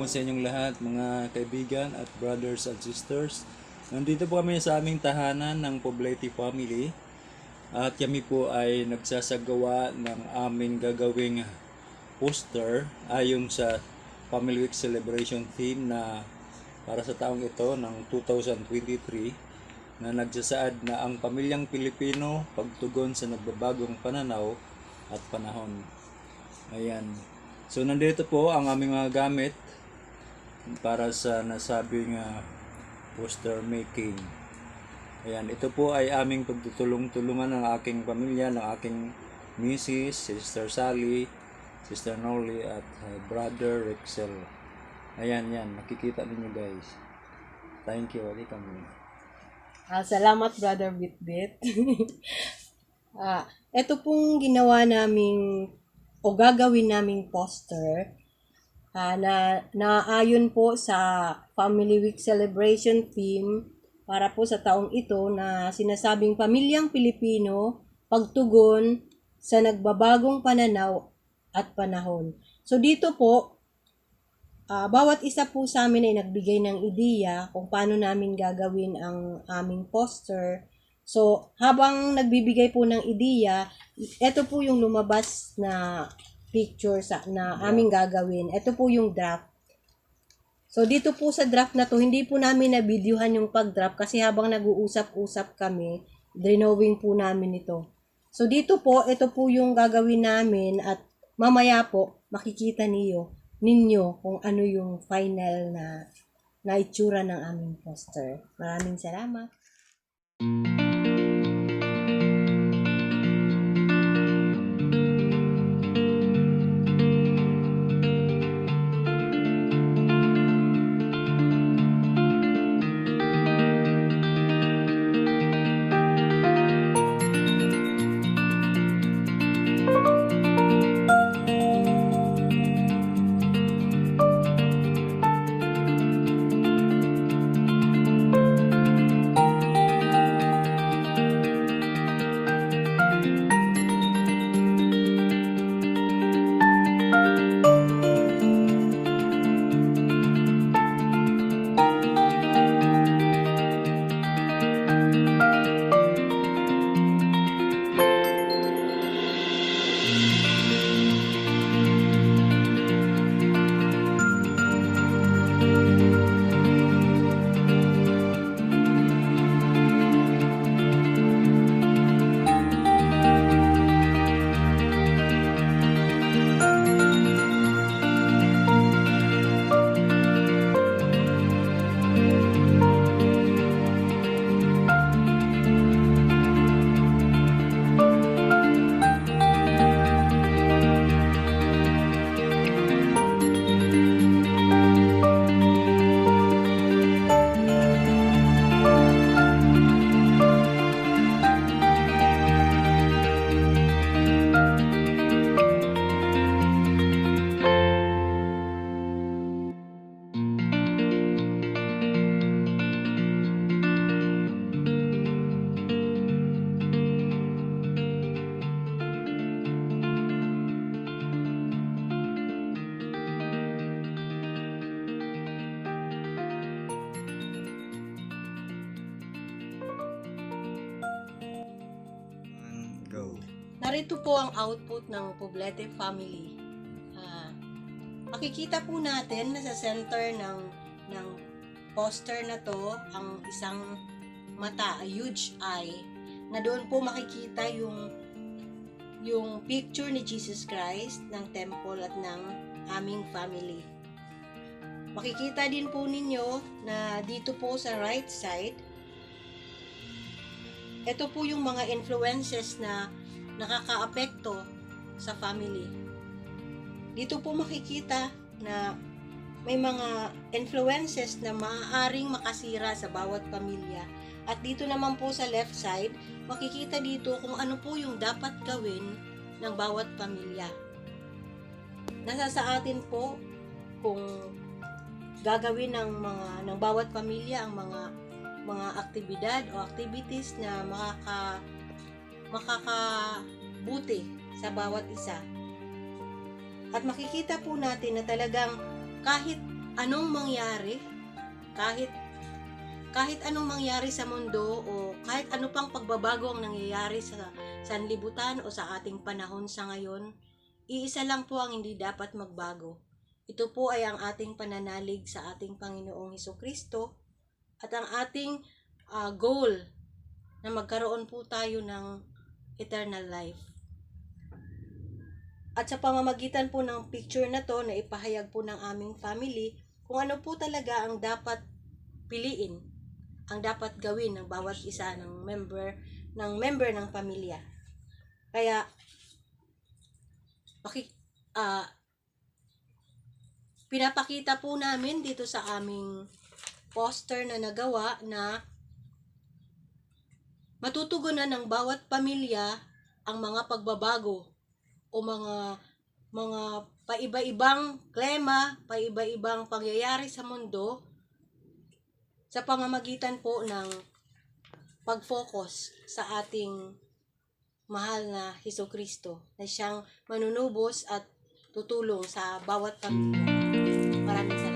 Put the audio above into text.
po sa inyong lahat, mga kaibigan at brothers and sisters. Nandito po kami sa aming tahanan ng Poblete Family at kami po ay nagsasagawa ng aming gagawing poster ayon sa Family Week Celebration theme na para sa taong ito ng 2023 na nagsasaad na ang pamilyang Pilipino pagtugon sa nagbabagong pananaw at panahon. Ayan. So nandito po ang aming mga gamit para sa nasabing poster making. Ayan, ito po ay aming pagtutulong-tulungan ng aking pamilya, ng aking Mrs., Sister Sally, Sister Norly at Brother Rexel. Ayan, yan, nakikita ninyo guys. Thank you, wali kami. Salamat Brother Bitbit. Ito pong ginawa naming o gagawin naming poster na naayon po sa Family Week Celebration theme para po sa taong ito na sinasabing Pamilyang Pilipino, pagtugon sa nagbabagong pananaw at panahon. So dito po, bawat isa po sa amin ay nagbigay ng ideya kung paano namin gagawin ang aming poster. So habang nagbibigay po ng ideya, ito po yung lumabas na picture na aming gagawin. Ito po yung draft. So dito po sa draft na to, hindi po namin na-videohan yung pag-draft kasi habang nag-uusap-usap kami, drawing po namin ito. So dito po, ito po yung gagawin namin at mamaya po makikita ninyo kung ano yung final na itsura ng aming poster. Maraming salamat. Go. Narito po ang output ng Poblete Family. Makikita po natin na sa center ng poster na to ang isang mata, a huge eye, na doon po makikita yung picture ni Jesus Christ ng temple at ng aming family. Makikita din po ninyo na dito po sa right side, ito po yung mga influences na nakakaapekto sa family. Dito po makikita na may mga influences na maaaring makasira sa bawat pamilya. At dito naman po sa left side, makikita dito kung ano po yung dapat gawin ng bawat pamilya. Nasa sa atin po kung gagawin ng bawat pamilya ang mga aktibidad o activities na makakabuti sa bawat isa. At makikita po natin na talagang kahit anong mangyari, kahit anong mangyari sa mundo o kahit ano pang pagbabago ang nangyayari sa sanlibutan o sa ating panahon sa ngayon, iisa lang po ang hindi dapat magbago. Ito po ay ang ating pananalig sa ating Panginoong Hesukristo at ang ating goal na magkaroon po tayo ng eternal life. At sa pamamagitan po ng picture na to na ipahayag po ng aming family kung ano po talaga ang dapat piliin, ang dapat gawin ng bawat isa ng member ng pamilya. Kaya pinapakita po namin dito sa aming poster na nagawa na matutugunan ng bawat pamilya ang mga pagbabago o mga paiba-ibang klema, paiba-ibang pangyayari sa mundo sa pamamagitan po ng pag-focus sa ating mahal na Hesukristo na siyang manunubos at tutulong sa bawat pamilya. Maraming salamat.